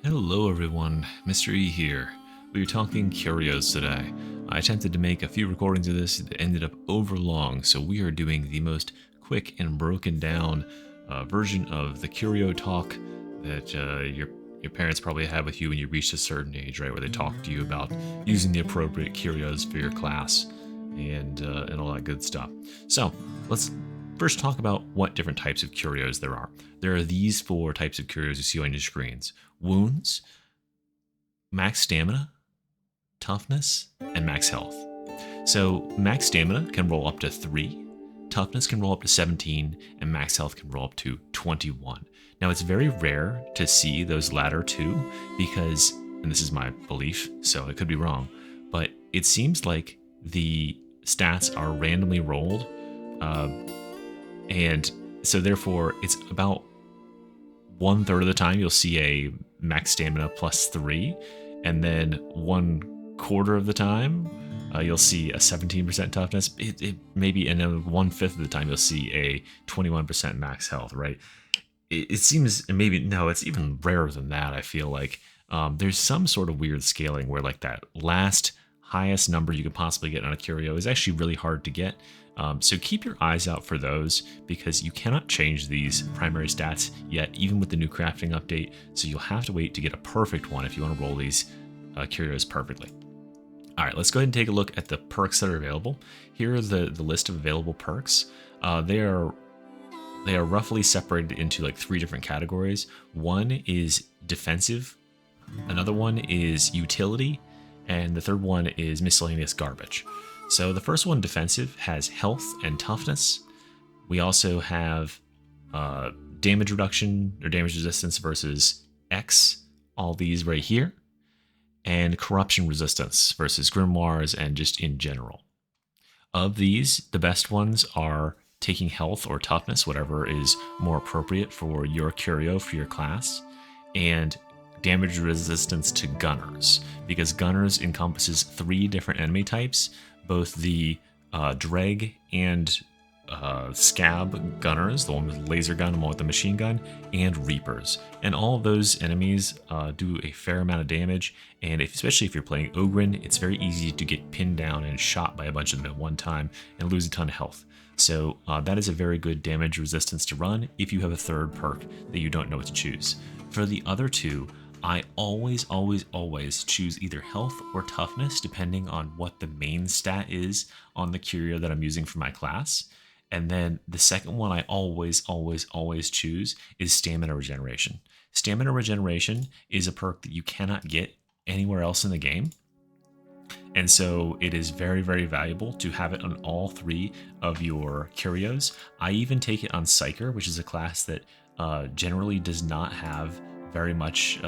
Hello everyone, Mr. E here. We were talking Curios today. I attempted to make a few recordings of this that ended up overlong, so we are doing the most quick and broken down version of the Curio talk that your parents probably had with you when you reached a certain age, right? Where they talk to you about using the appropriate Curios for your class and all that good stuff. So let's first talk about what different types of Curios there are. There are these four types of Curios you see on your screens: wounds, max stamina, toughness, and max health. So max stamina can roll up to 3, toughness can roll up to 17, and max health can roll up to 21. Now it's very rare to see those latter two because, and this is my belief, so it could be wrong, but it seems like the stats are randomly rolled, and so therefore it's about 1/3 of the time you'll see a max stamina plus 3, and then 1/4 of the time you'll see a 17% toughness. It maybe, and then 1/5 of the time you'll see a 21% max health. Right? It seems, maybe no, it's even rarer than that. I feel like there's some sort of weird scaling where like that last highest number you could possibly get on a curio is actually really hard to get. So keep your eyes out for those because you cannot change these primary stats yet, even with the new crafting update. So you'll have to wait to get a perfect one if you want to roll these curios perfectly. All right, let's go ahead and take a look at the perks that are available. Here are the list of available perks. They are roughly separated into like 3 different categories. One is defensive, another one is utility, and the third one is miscellaneous garbage. So the first one, defensive, has health and toughness. We also have damage reduction or damage resistance versus X, all these right here, and corruption resistance versus grimoires and just in general. Of these, the best ones are taking health or toughness, whatever is more appropriate for your curio for your class, and damage resistance to gunners, because gunners encompasses 3 different enemy types, both the dreg and scab gunners, the one with laser gun, the one with the machine gun, and reapers. And all of those enemies do a fair amount of damage, and especially if you're playing Ogren, it's very easy to get pinned down and shot by a bunch of them at one time and lose a ton of health. So that is a very good damage resistance to run if you have a third perk that you don't know what to choose. For the other 2, I always choose either health or toughness depending on what the main stat is on the curio that I'm using for my class. And then the second one I always choose is stamina regeneration. Stamina regeneration is a perk that you cannot get anywhere else in the game. And so it is very, very valuable to have it on all 3 of your curios. I even take it on Psyker, which is a class that generally does not have very much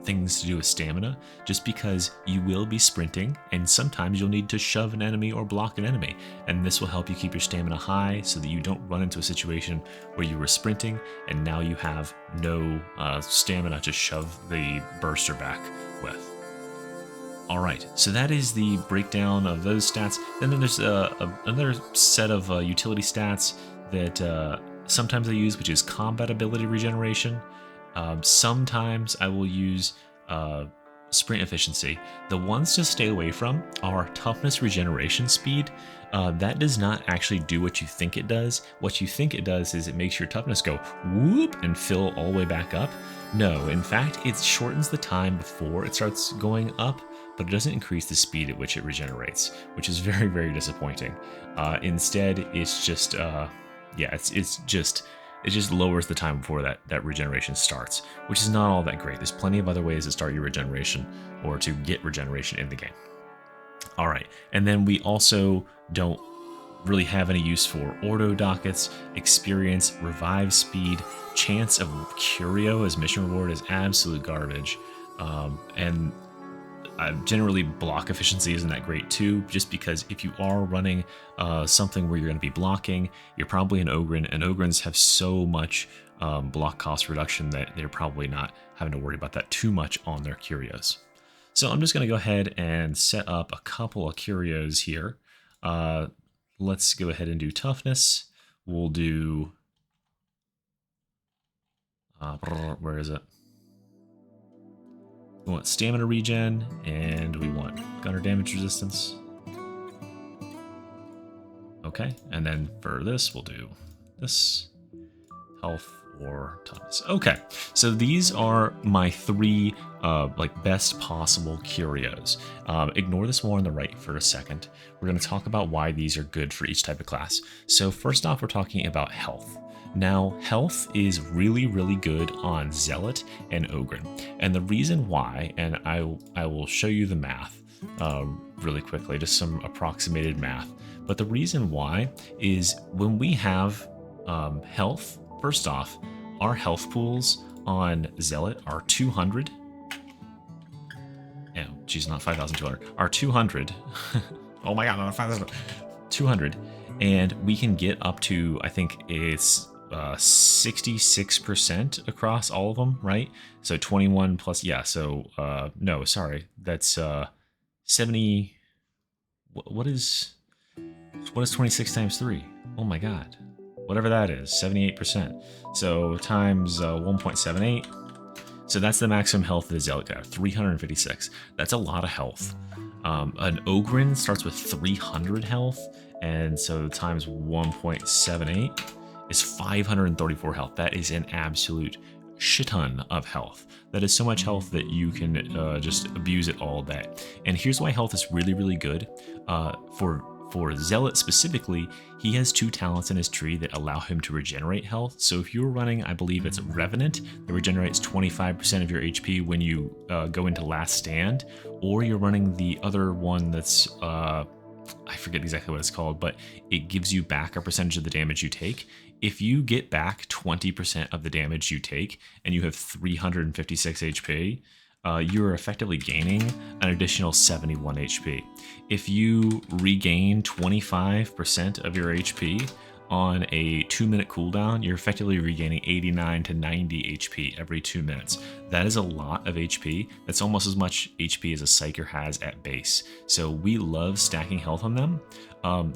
things to do with stamina, just because you will be sprinting and sometimes you'll need to shove an enemy or block an enemy, and this will help you keep your stamina high so that you don't run into a situation where you were sprinting and now you have no stamina to shove the burster back with. All right, so that is the breakdown of those stats. And then there's another set of utility stats that sometimes I use, which is combat ability regeneration. Sometimes I will use sprint efficiency. The ones to stay away from are toughness regeneration speed. That does not actually do what you think it does. What you think it does is it makes your toughness go whoop and fill all the way back up. No, in fact, it shortens the time before it starts going up, but it doesn't increase the speed at which it regenerates, which is very, very disappointing. Instead, it's just, it just lowers the time before that regeneration starts, which is not all that great. There's plenty of other ways to start your regeneration or to get regeneration in the game. All right, and then we also don't really have any use for ordo dockets, experience, revive speed, chance of curio as mission reward is absolute garbage, and generally block efficiency isn't that great too, just because if you are running something where you're going to be blocking, you're probably an Ogren, and Ogrens have so much block cost reduction that they're probably not having to worry about that too much on their curios. So I'm just going to go ahead and set up a couple of curios here. Let's go ahead and do toughness. We'll do, where is it? We want stamina regen, and we want gunner damage resistance. Okay, and then for this, we'll do this, health or toughness. Okay, so these are my three like best possible curios. Ignore this one on the right for a second. We're going to talk about why these are good for each type of class. So first off, we're talking about health. Now, health is really, really good on Zealot and Ogren. And the reason why, and I will show you the math really quickly, just some approximated math. But the reason why is when we have health, first off, our health pools on Zealot are 200. Oh, geez, not 5,200. Are 200. Oh my god, not 5,000. 200. And we can get up to, I think it's 66% across all of them, right? So 21 plus, yeah, so, no, sorry, that's 70, what is 26 times 3? Oh my god, whatever that is, 78%. So times 1.78, so that's the maximum health of the Zealot guy, 356. That's a lot of health. An Ogren starts with 300 health, and so times 1.78 is 534 health. That is an absolute shit ton of health. That is so much health that you can just abuse it all day. And here's why health is really, really good. For Zealot specifically, he has 2 talents in his tree that allow him to regenerate health. So if you're running, I believe it's Revenant, that regenerates 25% of your HP when you go into Last Stand, or you're running the other one that's, I forget exactly what it's called, but it gives you back a percentage of the damage you take. If you get back 20% of the damage you take and you have 356 HP, you're effectively gaining an additional 71 HP. If you regain 25% of your HP on a 2-minute cooldown, you're effectively regaining 89 to 90 HP every 2 minutes. That is a lot of HP. That's almost as much HP as a Psyker has at base. So we love stacking health on them.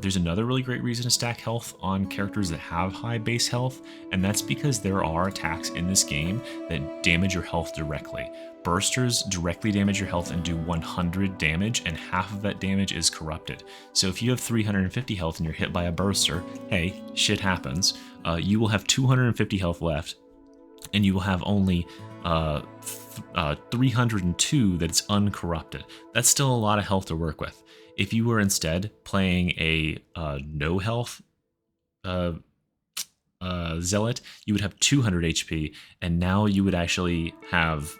There's another really great reason to stack health on characters that have high base health, and that's because there are attacks in this game that damage your health directly. Bursters directly damage your health and do 100 damage, and half of that damage is corrupted. So if you have 350 health and you're hit by a burster, hey, shit happens. You will have 250 health left, and you will have only 302 that's uncorrupted. That's still a lot of health to work with. If you were instead playing a no health Zealot, you would have 200 HP, and now you would actually have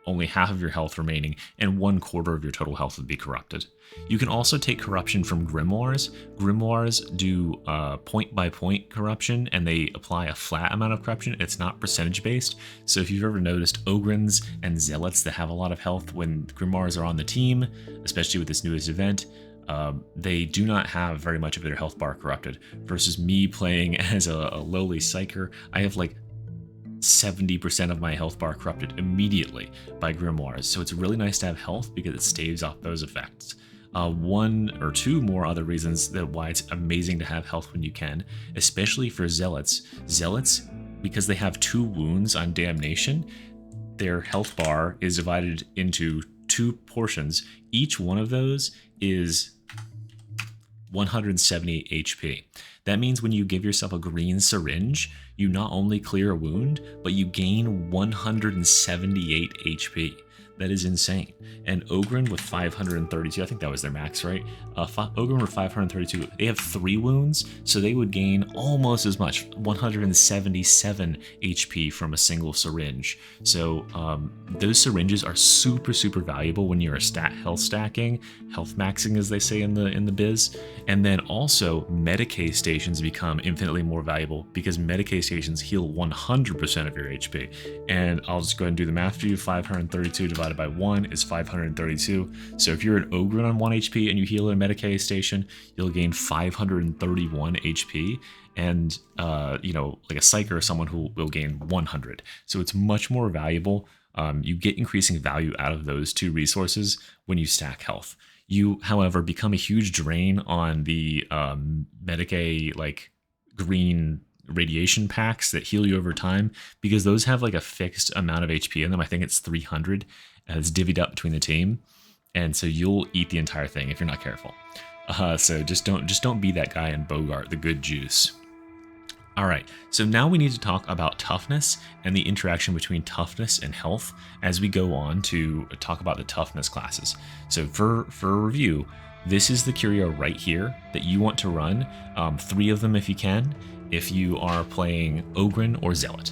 only half of your health remaining, and 1/4 of your total health would be corrupted. You can also take corruption from grimoires. Grimoires do point-by-point corruption, and they apply a flat amount of corruption. It's not percentage-based. So if you've ever noticed Ogrens and Zealots that have a lot of health when grimoires are on the team, especially with this newest event, they do not have very much of their health bar corrupted. Versus me playing as a lowly Psyker, I have like 70% of my health bar corrupted immediately by grimoires. So it's really nice to have health because it staves off those effects. 1 or 2 more other reasons that why it's amazing to have health when you can, especially for Zealots. Zealots, because they have 2 wounds on Damnation, their health bar is divided into 2 portions. Each one of those is 178 HP. That means when you give yourself a green syringe, you not only clear a wound, but you gain 178 HP. That is insane. And Ogren with 532, I think that was their max, right? Ogren with 532, they have 3 wounds, so they would gain almost as much, 177 HP from a single syringe. So those syringes are super, super valuable when you're health stacking, health maxing, as they say in the biz. And then also Medicae stations become infinitely more valuable because Medicae stations heal 100% of your HP. And I'll just go ahead and do the math for you. 532 divided by 1 is 532. So if you're an Ogren on 1 HP and you heal at a Medicae station, you'll gain 531 HP. And, like a Psyker or someone who will gain 100. So it's much more valuable. You get increasing value out of those 2 resources when you stack health. You, however, become a huge drain on the Medicae, like, green radiation packs that heal you over time, because those have like a fixed amount of HP in them. I think it's 300, and it's divvied up between the team, and so you'll eat the entire thing if you're not careful. So just don't be that guy and Bogart the good juice. All right, so now we need to talk about toughness and the interaction between toughness and health as we go on to talk about the toughness classes. So for review, this is the curio right here that you want to run, 3 of them if you can, if you are playing Ogren or Zealot.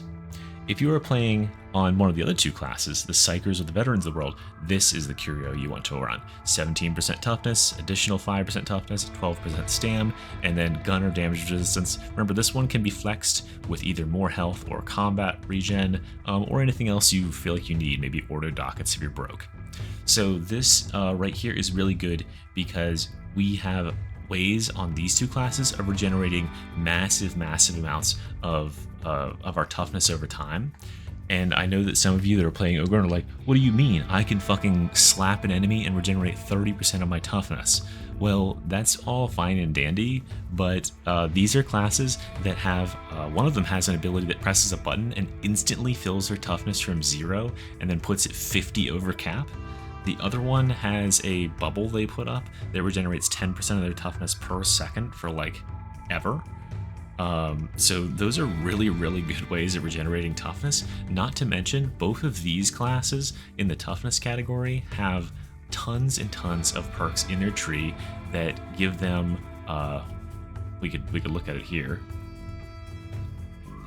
If you are playing on one of the other 2 classes, the Psychers or the Veterans of the World, this is the curio you want to run. 17% toughness, additional 5% toughness, 12% stam, and then gun or damage resistance. Remember, this one can be flexed with either more health or combat regen, or anything else you feel like you need, maybe order dockets if you're broke. So this right here is really good because we have ways on these 2 classes of regenerating massive amounts of our toughness over time. And I know that some of you that are playing Ogre are like, what do you mean? I can fucking slap an enemy and regenerate 30% of my toughness. Well, that's all fine and dandy, but these are classes that have, one of them has an ability that presses a button and instantly fills their toughness from 0 and then puts it 50 over cap. The other one has a bubble they put up that regenerates 10% of their toughness per second for like ever. So those are really good ways of regenerating toughness. Not to mention, both of these classes in the toughness category have tons and tons of perks in their tree that give them, we could look at it here,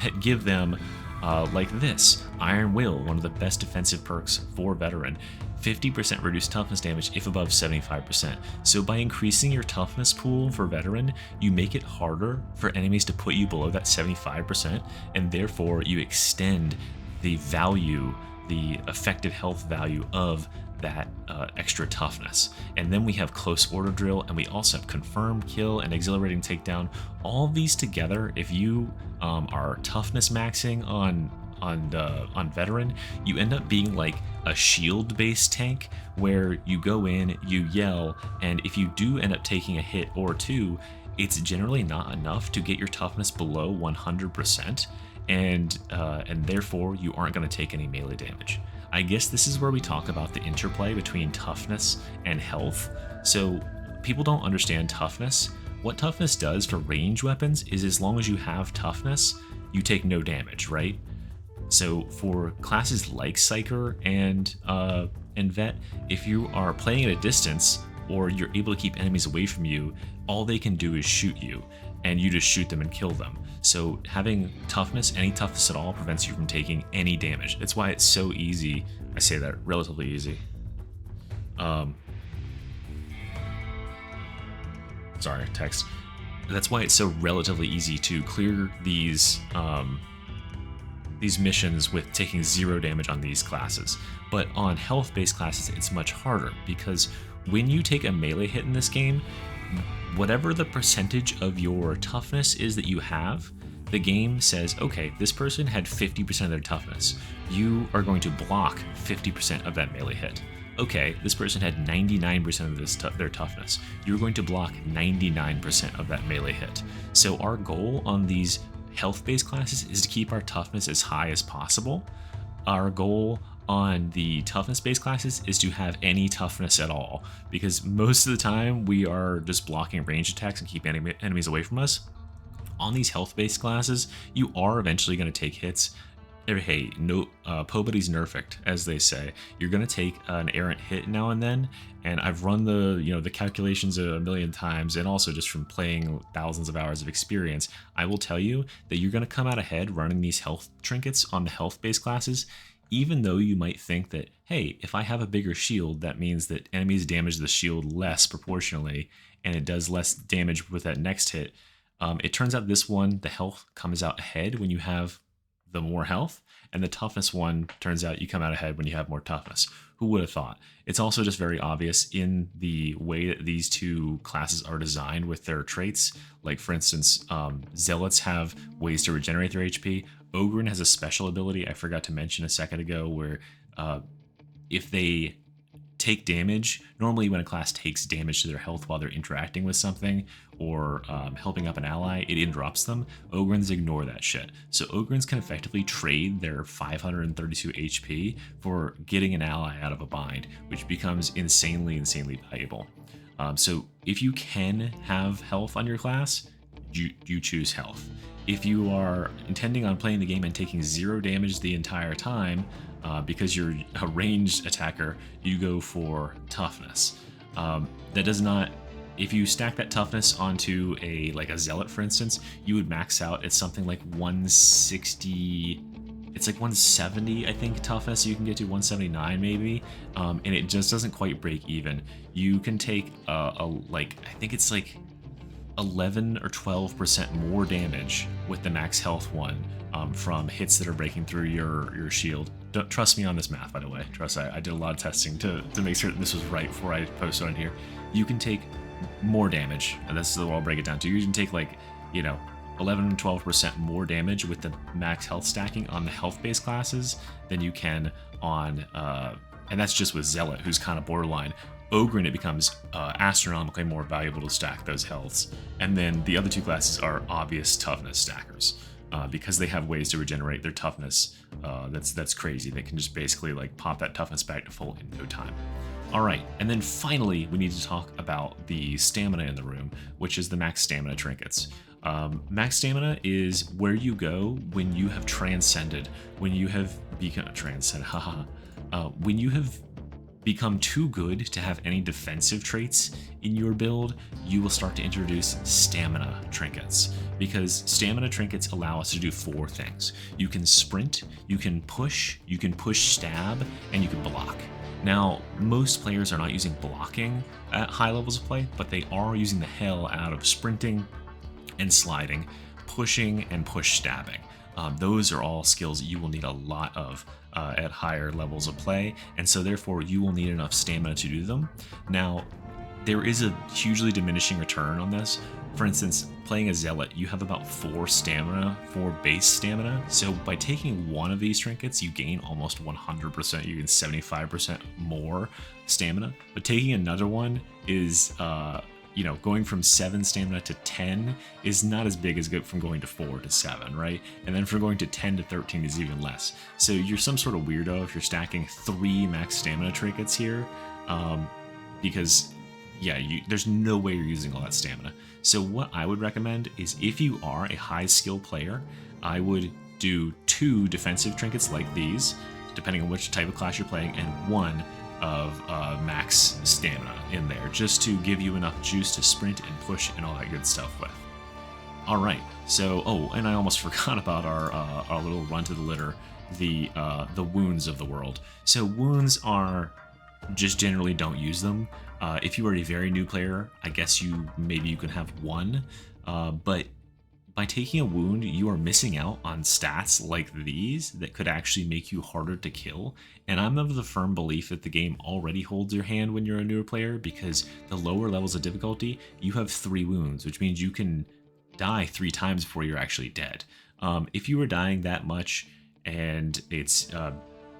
that give them like this, Iron Will, one of the best defensive perks for Veteran. 50% reduced toughness damage if above 75%. So by increasing your toughness pool for Veteran, you make it harder for enemies to put you below that 75%, and therefore you extend the value, the effective health value of that extra toughness. And then we have Close Order Drill, and we also have Confirmed Kill and Exhilarating Takedown. All of these together, if you are toughness maxing on Veteran, you end up being like a shield-based tank where you go in, you yell, and if you do end up taking a hit or 2, it's generally not enough to get your toughness below 100%, and therefore you aren't going to take any melee damage. I guess this is where we talk about the interplay between toughness and health. So people don't understand toughness. What toughness does for range weapons is as long as you have toughness, you take no damage, right? So for classes like Psyker and Vet, if you are playing at a distance or you're able to keep enemies away from you, all they can do is shoot you, and you just shoot them and kill them. So having toughness, any toughness at all, prevents you from taking any damage. That's why it's so easy. I say that relatively easy. Sorry, text. That's why it's so relatively easy to clear these missions with taking 0 damage on these classes. But on health-based classes, it's much harder, because when you take a melee hit in this game, whatever the percentage of your toughness is that you have, the game says, okay, this person had 50% of their toughness. You are going to block 50% of that melee hit. Okay, this person had 99% of their toughness. You're going to block 99% of that melee hit. So our goal on these health-based classes is to keep our toughness as high as possible. Our goal on the toughness-based classes is to have any toughness at all, because most of the time we are just blocking range attacks and keep enemies away from us. On these health-based classes, you are eventually going to take hits. Hey, no, nobody's nerfed, as they say. You're going to take an errant hit now and then, and I've run the calculations a million times, and also just from playing thousands of hours of experience, I will tell you that you're going to come out ahead running these health trinkets on the health-based classes, even though you might think that, hey, if I have a bigger shield, that means that enemies damage the shield less proportionally, and it does less damage with that next hit. It turns out this one, the health comes out ahead when you have the more health, and the toughness one turns out you come out ahead when you have more toughness. Who would have thought? It's also just very obvious in the way that these 2 classes are designed with their traits. Like, for instance, Zealots have ways to regenerate their HP. Ogren has a special ability I forgot to mention a second ago where if they take damage. Normally when a class takes damage to their health while they're interacting with something or helping up an ally, it interrupts them. Ogryns ignore that shit. So Ogryns can effectively trade their 532 HP for getting an ally out of a bind, which becomes insanely valuable. So if you can have health on your class, you choose health. If you are intending on playing the game and taking 0 damage the entire time, because you're a ranged attacker, you go for toughness. That does not. If you stack that toughness onto a zealot, for instance, you would max out at something like 160. It's like 170, I think, toughness. You can get to 179 maybe, and it just doesn't quite break even. You can take I think it's like 11 or 12% more damage with the max health one from hits that are breaking through your shield. Don't trust me on this math, by the way. I did a lot of testing to make sure that this was right before I posted on here. You can take more damage, and this is what I'll break it down to. You can take 11 to 12% more damage with the max health stacking on the health-based classes than you can on, and that's just with Zealot, who's kind of borderline. Ogryn, it becomes astronomically more valuable to stack those healths. And then the other two classes are obvious toughness stackers, because they have ways to regenerate their toughness that's crazy. They can just basically pop that toughness back to full in no time. All right, and then finally, we need to talk about the stamina in the room, which is the max stamina trinkets. Max stamina is where you go when you have transcended, when you have become when you have become too good to have any defensive traits in your build, you will start to introduce stamina trinkets, because stamina trinkets allow us to do 4 things. You can sprint, you can push stab, and you can block. Now, most players are not using blocking at high levels of play, but they are using the hell out of sprinting and sliding, pushing and push stabbing. Those are all skills that you will need a lot of at higher levels of play, and so therefore you will need enough stamina to do them. Now, there is a hugely diminishing return on this. For instance, playing a Zealot, you have about 4 base stamina. So by taking one of these trinkets, you gain almost 100%, you gain 75% more stamina. But taking another one is, going from 7 stamina to 10 is not as big as from going to 4 to 7, right? And then from going to 10 to 13 is even less. So you're some sort of weirdo if you're stacking 3 max stamina trinkets here, because there's no way you're using all that stamina. So what I would recommend is, if you are a high skill player, I would do 2 defensive trinkets like these, depending on which type of class you're playing, and 1 of max stamina in there, just to give you enough juice to sprint and push and all that good stuff with. All right, so and I almost forgot about our little run to the litter, the wounds of the world. So wounds are just generally don't use them. If you are a very new player, I guess maybe you can have 1, but by taking a wound, you are missing out on stats like these that could actually make you harder to kill. And I'm of the firm belief that the game already holds your hand when you're a newer player, because the lower levels of difficulty, you have 3 wounds, which means you can die 3 times before you're actually dead. If you were dying that much and it's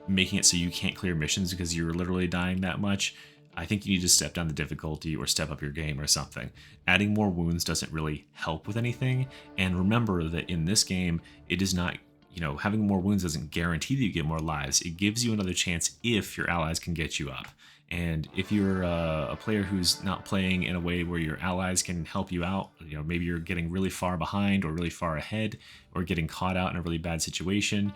making it so you can't clear missions because you're literally dying that much, I think you need to step down the difficulty or step up your game or something. Adding more wounds doesn't really help with anything. And remember that in this game, it is not, having more wounds doesn't guarantee that you get more lives. It gives you another chance if your allies can get you up. And if you're a player who's not playing in a way where your allies can help you out, maybe you're getting really far behind or really far ahead, or getting caught out in a really bad situation,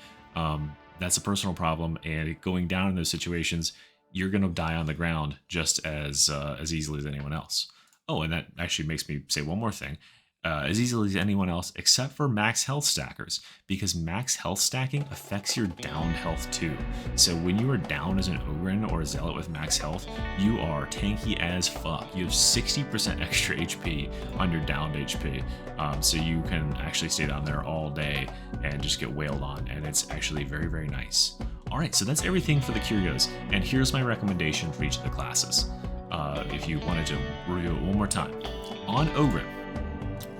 that's a personal problem. And going down in those situations, you're going to die on the ground just as easily as anyone else. Oh, and that actually makes me say one more thing. As easily as anyone else, except for max health stackers, because max health stacking affects your down health too. So when you are down as an Ogryn or a Zealot with max health, you are tanky as fuck. You have 60% extra HP on your downed HP. So you can actually stay down there all day and just get wailed on, and it's actually very, very nice. All right, so that's everything for the Curios, and here's my recommendation for each of the classes. If you wanted to review it one more time. On Ogryn,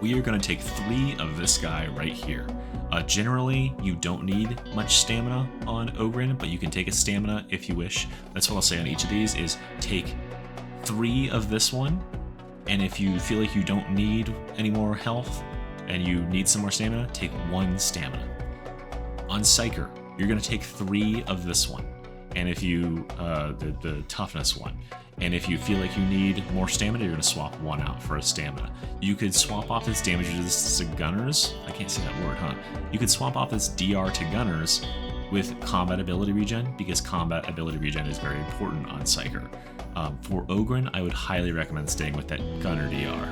we are going to take 3 of this guy right here. Generally, you don't need much stamina on Ogren, but you can take a stamina if you wish. That's what I'll say on each of these is take 3 of this one, and if you feel like you don't need any more health and you need some more stamina, take 1 stamina. On Psyker, you're going to take 3 of this one, and if you, the toughness one. And if you feel like you need more stamina, you're going to swap 1 out for a stamina. You could swap off this damage resistance to gunners. I can't say that word, huh? You could swap off this DR to gunners with combat ability regen, because combat ability regen is very important on Psyker. For Ogren, I would highly recommend staying with that gunner DR.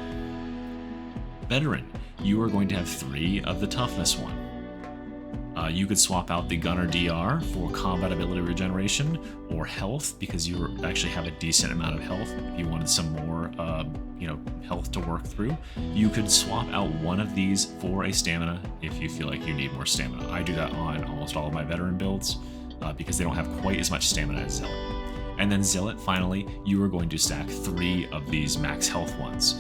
Veteran, you are going to have 3 of the toughness one. You could swap out the Gunner DR for combat ability regeneration or health, because you actually have a decent amount of health. If you wanted some more, health to work through, you could swap out 1 of these for a stamina if you feel like you need more stamina. I do that on almost all of my veteran builds because they don't have quite as much stamina as Zealot. And then Zealot, finally, you are going to stack 3 of these max health ones.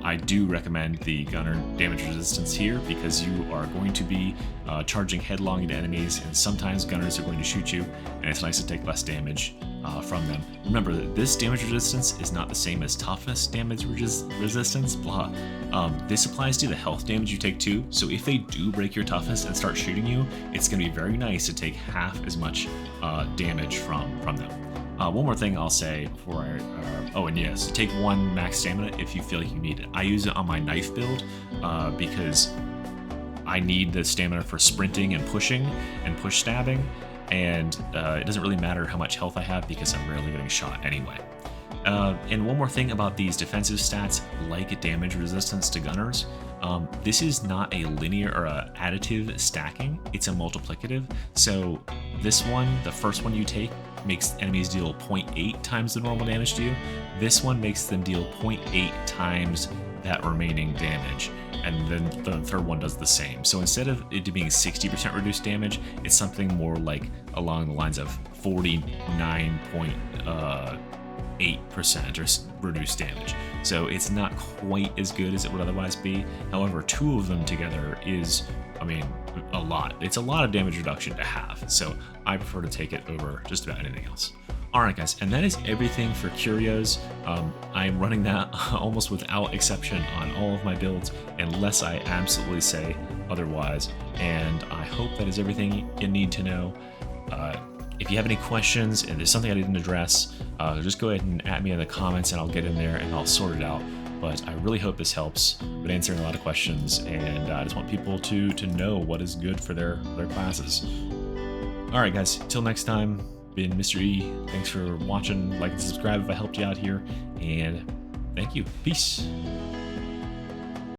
I do recommend the gunner damage resistance here because you are going to be charging headlong into enemies, and sometimes gunners are going to shoot you, and it's nice to take less damage from them. Remember that this damage resistance is not the same as toughness damage resistance, blah. This applies to the health damage you take too, so if they do break your toughness and start shooting you, it's going to be very nice to take half as much damage from them. One more thing I'll say before and yes, take 1 max stamina if you feel like you need it. I use it on my knife build because I need the stamina for sprinting and pushing and push stabbing, and it doesn't really matter how much health I have because I'm rarely getting shot anyway. And one more thing about these defensive stats, like damage resistance to gunners, this is not a linear or a additive stacking, it's a multiplicative. So this one, the first one you take, makes enemies deal 0.8 times the normal damage to you. This one makes them deal 0.8 times that remaining damage, and then the third one does the same. So instead of it being 60% reduced damage, it's something more like along the lines of 49.8% or reduced damage. So it's not quite as good as it would otherwise be. However, 2 of them together is, a lot. It's a lot of damage reduction to have, so I prefer to take it over just about anything else. Alright guys, and that is everything for Curios. I'm running that almost without exception on all of my builds, unless I absolutely say otherwise, and I hope that is everything you need to know. If you have any questions and there's something I didn't address, just go ahead and at me in the comments and I'll get in there and I'll sort it out. But I really hope this helps with answering a lot of questions, and I just want people to know what is good for their classes. Alright guys, till next time, been Mr. E. Thanks for watching, like and subscribe if I helped you out here, and thank you. Peace.